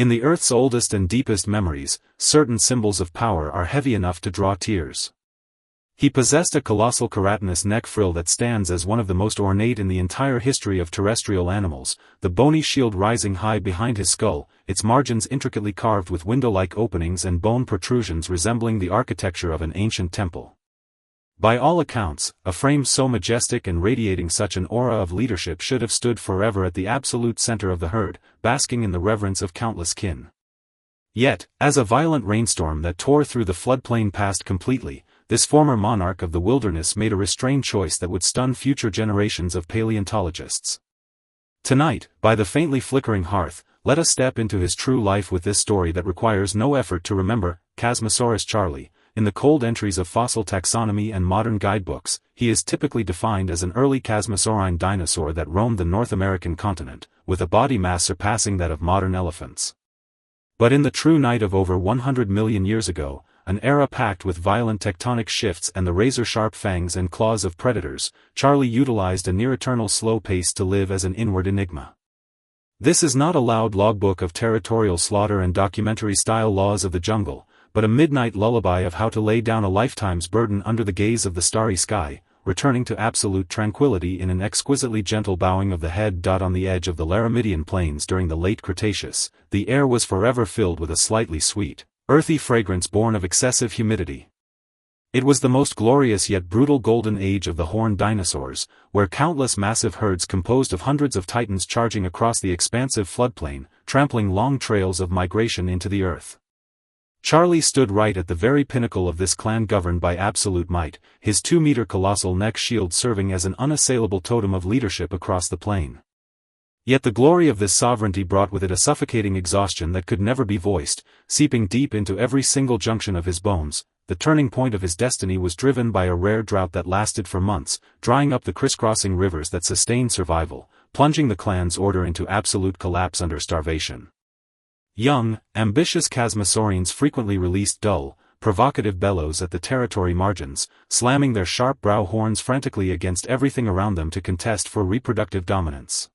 In the Earth's oldest and deepest memories, certain symbols of power are heavy enough to draw tears. He possessed a colossal keratinous neck frill that stands as one of the most ornate in the entire history of terrestrial animals, the bony shield rising high behind his skull, its margins intricately carved with window-like openings and bone protrusions resembling the architecture of an ancient temple. By all accounts, a frame so majestic and radiating such an aura of leadership should have stood forever at the absolute center of the herd, basking in the reverence of countless kin. Yet, as a violent rainstorm that tore through the floodplain passed completely, this former monarch of the wilderness made a restrained choice that would stun future generations of paleontologists. Tonight, by the faintly flickering hearth, let us step into his true life with this story that requires no effort to remember. Chasmosaurus Charlie. In the cold entries of fossil taxonomy and modern guidebooks, he is typically defined as an early chasmosaurine dinosaur that roamed the North American continent, with a body mass surpassing that of modern elephants. But in the true night of over 100 million years ago, an era packed with violent tectonic shifts and the razor-sharp fangs and claws of predators, Charlie utilized a near-eternal slow pace to live as an inward enigma. This is not a loud logbook of territorial slaughter and documentary-style laws of the jungle, but a midnight lullaby of how to lay down a lifetime's burden under the gaze of the starry sky, returning to absolute tranquility in an exquisitely gentle bowing of the head. On the edge of the Laramidian plains during the late Cretaceous, the air was forever filled with a slightly sweet, earthy fragrance born of excessive humidity. It was the most glorious yet brutal golden age of the horned dinosaurs, where countless massive herds composed of hundreds of titans charging across the expansive floodplain, trampling long trails of migration into the earth. Charlie stood right at the very pinnacle of this clan governed by absolute might, his 2-meter colossal neck shield serving as an unassailable totem of leadership across the plain. Yet the glory of this sovereignty brought with it a suffocating exhaustion that could never be voiced, seeping deep into every single junction of his bones. The turning point of his destiny was driven by a rare drought that lasted for months, drying up the crisscrossing rivers that sustained survival, plunging the clan's order into absolute collapse under starvation. Young, ambitious chasmosaurians frequently released dull, provocative bellows at the territory margins, slamming their sharp brow horns frantically against everything around them to contest for reproductive dominance.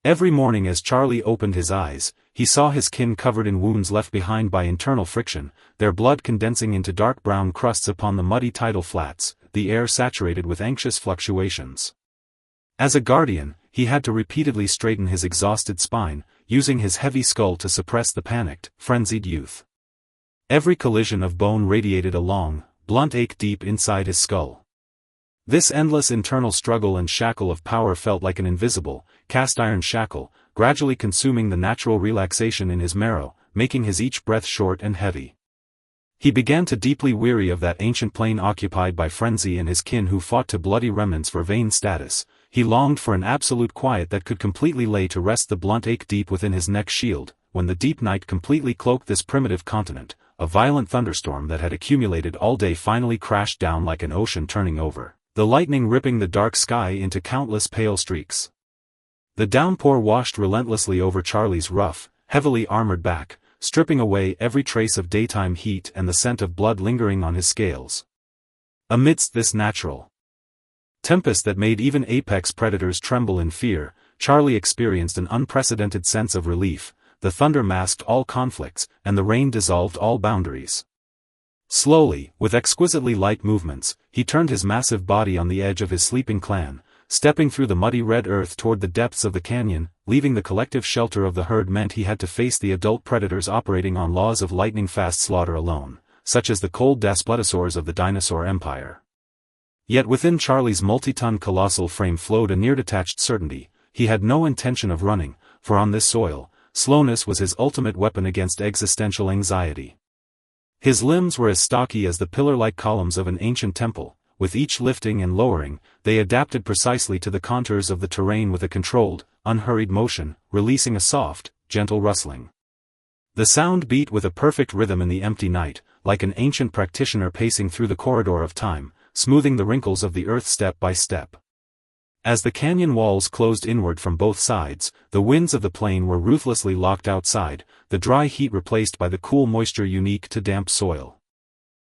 Every morning as Charlie opened his eyes, he saw his kin covered in wounds left behind by internal friction, their blood condensing into dark brown crusts upon the muddy tidal flats, the air saturated with anxious fluctuations. As a guardian, he had to repeatedly straighten his exhausted spine, using his heavy skull to suppress the panicked, frenzied youth. Every collision of bone radiated a long, blunt ache deep inside his skull. This endless internal struggle and shackle of power felt like an invisible, cast-iron shackle, gradually consuming the natural relaxation in his marrow, making his each breath short and heavy. He began to deeply weary of that ancient plain occupied by frenzy and his kin who fought to bloody remnants for vain status. He longed for an absolute quiet that could completely lay to rest the blunt ache deep within his neck shield. When the deep night completely cloaked this primitive continent, a violent thunderstorm that had accumulated all day finally crashed down like an ocean turning over, the lightning ripping the dark sky into countless pale streaks. The downpour washed relentlessly over Charlie's rough, heavily armored back, stripping away every trace of daytime heat and the scent of blood lingering on his scales. Amidst this natural tempest that made even apex predators tremble in fear, Charlie experienced an unprecedented sense of relief. The thunder masked all conflicts, and the rain dissolved all boundaries. Slowly, with exquisitely light movements, he turned his massive body on the edge of his sleeping clan, stepping through the muddy red earth toward the depths of the canyon. Leaving the collective shelter of the herd meant he had to face the adult predators operating on laws of lightning-fast slaughter alone, such as the cold daspletosaurs of the dinosaur empire. Yet within Charlie's multi-ton colossal frame flowed a near-detached certainty. He had no intention of running, for on this soil, slowness was his ultimate weapon against existential anxiety. His limbs were as stocky as the pillar-like columns of an ancient temple. With each lifting and lowering, they adapted precisely to the contours of the terrain with a controlled, unhurried motion, releasing a soft, gentle rustling. The sound beat with a perfect rhythm in the empty night, like an ancient practitioner pacing through the corridor of time, smoothing the wrinkles of the earth step by step. As the canyon walls closed inward from both sides, the winds of the plain were ruthlessly locked outside, the dry heat replaced by the cool moisture unique to damp soil.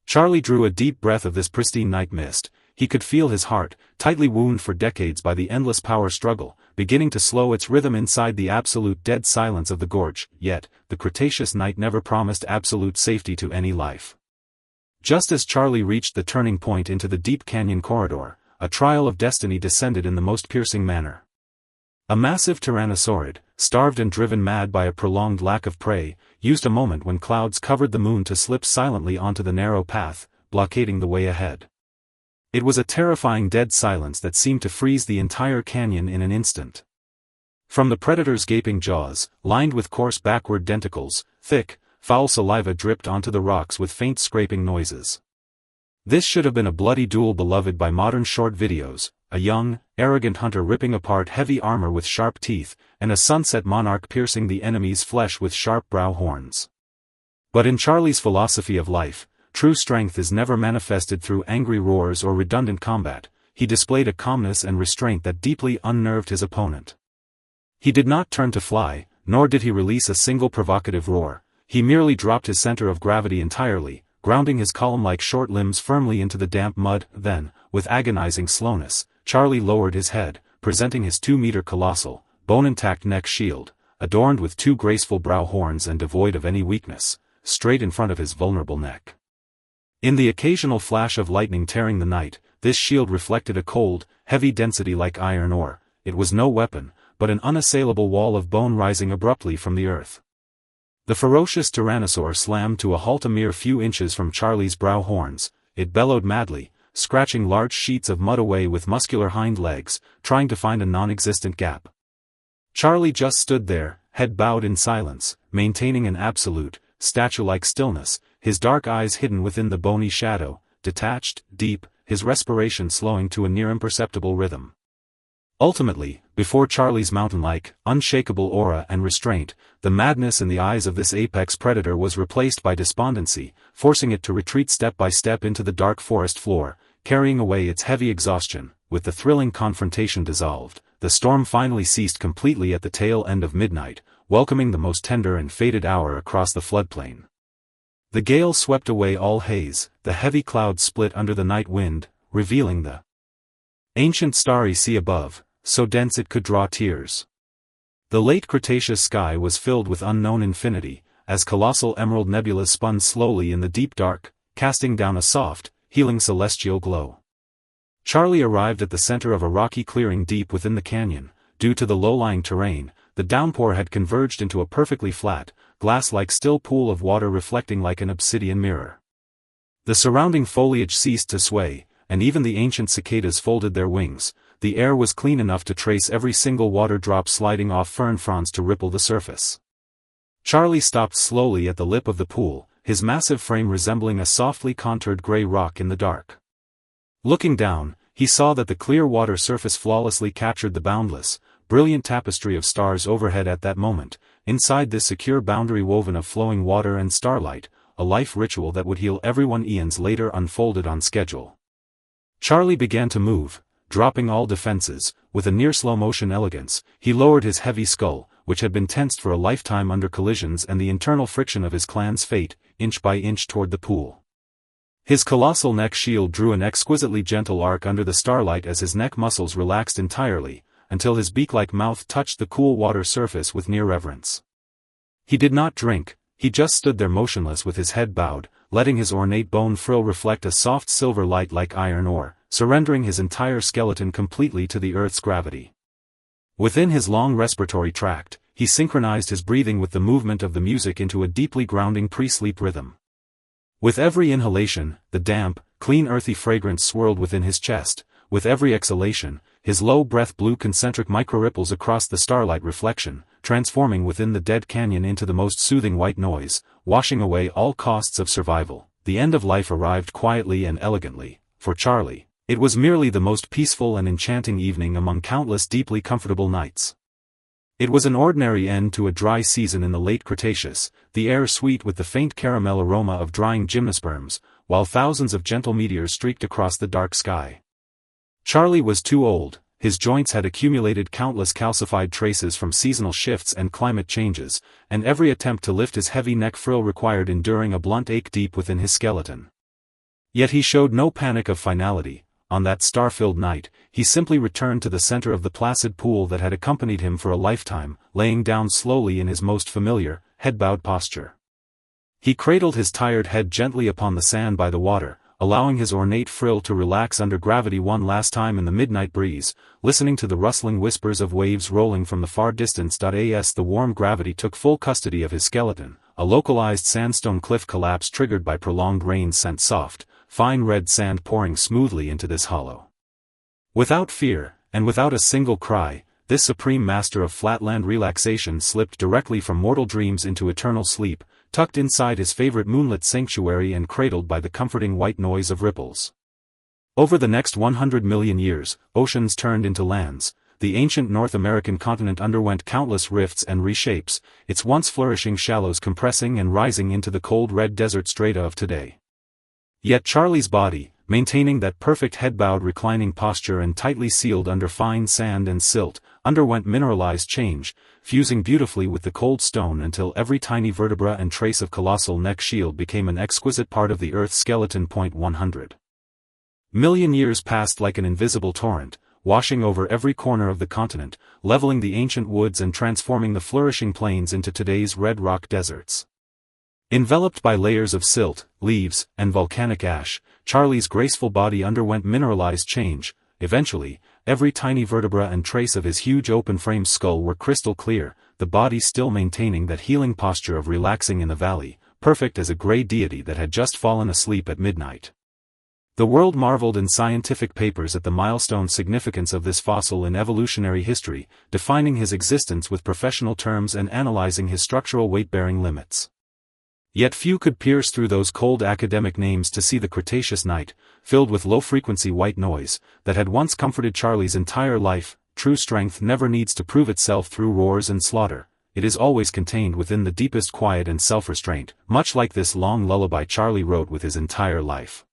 Charlie drew a deep breath of this pristine night mist, he could feel his heart, tightly wound for decades by the endless power struggle, beginning to slow its rhythm inside the absolute dead silence of the gorge. Yet, the Cretaceous night never promised absolute safety to any life. Just as Charlie reached the turning point into the deep canyon corridor, a trial of destiny descended in the most piercing manner. A massive tyrannosaurid, starved and driven mad by a prolonged lack of prey, used a moment when clouds covered the moon to slip silently onto the narrow path, blockading the way ahead. It was a terrifying dead silence that seemed to freeze the entire canyon in an instant. From the predator's gaping jaws, lined with coarse backward denticles, thick, foul saliva dripped onto the rocks with faint scraping noises. This should have been a bloody duel beloved by modern short videos, a young, arrogant hunter ripping apart heavy armor with sharp teeth, and a sunset monarch piercing the enemy's flesh with sharp brow horns. But in Charlie's philosophy of life, true strength is never manifested through angry roars or redundant combat. He displayed a calmness and restraint that deeply unnerved his opponent. He did not turn to fly, nor did he release a single provocative roar. He merely dropped his center of gravity entirely, grounding his column-like short limbs firmly into the damp mud. Then, with agonizing slowness, Charlie lowered his head, presenting his 2-meter colossal, bone-intact neck shield, adorned with 2 graceful brow horns and devoid of any weakness, straight in front of his vulnerable neck. In the occasional flash of lightning tearing the night, this shield reflected a cold, heavy density like iron ore. It was no weapon, but an unassailable wall of bone rising abruptly from the earth. The ferocious tyrannosaur slammed to a halt a mere few inches from Charlie's brow horns. It bellowed madly, scratching large sheets of mud away with muscular hind legs, trying to find a non-existent gap. Charlie just stood there, head bowed in silence, maintaining an absolute, statue-like stillness, his dark eyes hidden within the bony shadow, detached, deep, his respiration slowing to a near imperceptible rhythm. Ultimately, before Charlie's mountain-like, unshakable aura and restraint, the madness in the eyes of this apex predator was replaced by despondency, forcing it to retreat step by step into the dark forest floor, carrying away its heavy exhaustion. With the thrilling confrontation dissolved, the storm finally ceased completely at the tail end of midnight, welcoming the most tender and fated hour across the floodplain. The gale swept away all haze, the heavy clouds split under the night wind, revealing the ancient starry sea above, so dense it could draw tears. The late Cretaceous sky was filled with unknown infinity, as colossal emerald nebulas spun slowly in the deep dark, casting down a soft, healing celestial glow. Charlie arrived at the center of a rocky clearing deep within the canyon. Due to the low-lying terrain, the downpour had converged into a perfectly flat, glass-like still pool of water reflecting like an obsidian mirror. The surrounding foliage ceased to sway, and even the ancient cicadas folded their wings. The air was clean enough to trace every single water drop sliding off fern fronds to ripple the surface. Charlie stopped slowly at the lip of the pool, his massive frame resembling a softly contoured gray rock in the dark. Looking down, he saw that the clear water surface flawlessly captured the boundless, brilliant tapestry of stars overhead at that moment. Inside this secure boundary woven of flowing water and starlight, a life ritual that would heal everyone eons later unfolded on schedule. Charlie began to move, dropping all defenses. With a near slow-motion elegance, he lowered his heavy skull, which had been tensed for a lifetime under collisions and the internal friction of his clan's fate, inch by inch toward the pool. His colossal neck shield drew an exquisitely gentle arc under the starlight as his neck muscles relaxed entirely, until his beak-like mouth touched the cool water surface with near reverence. He did not drink, he just stood there motionless with his head bowed, letting his ornate bone frill reflect a soft silver light like iron ore, surrendering his entire skeleton completely to the Earth's gravity. Within his long respiratory tract, he synchronized his breathing with the movement of the music into a deeply grounding pre-sleep rhythm. With every inhalation, the damp, clean earthy fragrance swirled within his chest. With every exhalation, his low breath blew concentric micro-ripples across the starlight reflection, transforming within the dead canyon into the most soothing white noise, washing away all costs of survival. The end of life arrived quietly and elegantly. For Charlie, it was merely the most peaceful and enchanting evening among countless deeply comfortable nights. It was an ordinary end to a dry season in the late Cretaceous, the air sweet with the faint caramel aroma of drying gymnosperms, while thousands of gentle meteors streaked across the dark sky. Charlie was too old, his joints had accumulated countless calcified traces from seasonal shifts and climate changes, and every attempt to lift his heavy neck frill required enduring a blunt ache deep within his skeleton. Yet he showed no panic of finality. on that star-filled night, he simply returned to the center of the placid pool that had accompanied him for a lifetime, laying down slowly in his most familiar, head-bowed posture. He cradled his tired head gently upon the sand by the water, allowing his ornate frill to relax under gravity one last time in the midnight breeze, listening to the rustling whispers of waves rolling from the far distance. As the warm gravity took full custody of his skeleton, a localized sandstone cliff collapse triggered by prolonged rains sent soft, fine red sand pouring smoothly into this hollow. Without fear, and without a single cry, this supreme master of flatland relaxation slipped directly from mortal dreams into eternal sleep, tucked inside his favorite moonlit sanctuary and cradled by the comforting white noise of ripples. Over the next 100 million years, oceans turned into lands. The ancient North American continent underwent countless rifts and reshapes, its once flourishing shallows compressing and rising into the cold red desert strata of today. Yet Charlie's body, maintaining that perfect head-bowed reclining posture and tightly sealed under fine sand and silt, underwent mineralized change, fusing beautifully with the cold stone until every tiny vertebra and trace of colossal neck shield became an exquisite part of the Earth's skeleton. 100 million years passed like an invisible torrent, washing over every corner of the continent, leveling the ancient woods and transforming the flourishing plains into today's red rock deserts. Enveloped by layers of silt, leaves, and volcanic ash, Charlie's graceful body underwent mineralized change. Eventually, every tiny vertebra and trace of his huge open-frame skull were crystal clear, the body still maintaining that healing posture of relaxing in the valley, perfect as a gray deity that had just fallen asleep at midnight. The world marveled in scientific papers at the milestone significance of this fossil in evolutionary history, defining his existence with professional terms and analyzing his structural weight-bearing limits. Yet few could pierce through those cold academic names to see the Cretaceous night, filled with low-frequency white noise, that had once comforted Charlie's entire life. True strength never needs to prove itself through roars and slaughter, it is always contained within the deepest quiet and self-restraint, much like this long lullaby Charlie wrote with his entire life.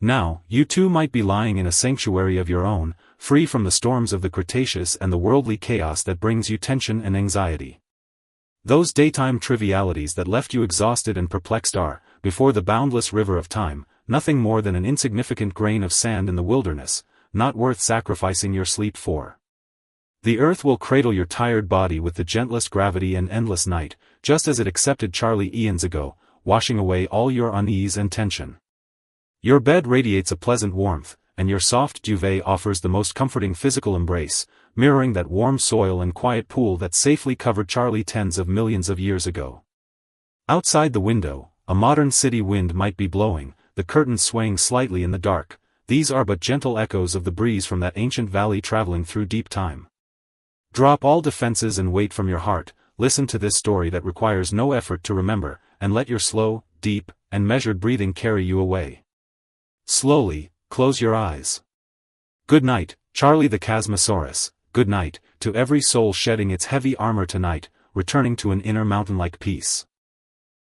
Now, you too might be lying in a sanctuary of your own, free from the storms of the Cretaceous and the worldly chaos that brings you tension and anxiety. Those daytime trivialities that left you exhausted and perplexed are, before the boundless river of time, nothing more than an insignificant grain of sand in the wilderness, not worth sacrificing your sleep for. The earth will cradle your tired body with the gentlest gravity and endless night, just as it accepted Charlie eons ago, washing away all your unease and tension. Your bed radiates a pleasant warmth, and your soft duvet offers the most comforting physical embrace, mirroring that warm soil and quiet pool that safely covered Charlie tens of millions of years ago. Outside the window, a modern city wind might be blowing, the curtains swaying slightly in the dark. These are but gentle echoes of the breeze from that ancient valley traveling through deep time. Drop all defenses and weight from your heart, listen to this story that requires no effort to remember, and let your slow, deep, and measured breathing carry you away. Slowly, close your eyes. Good night, Charlie the Chasmosaurus. Good night, to every soul shedding its heavy armor tonight, returning to an inner mountain-like peace.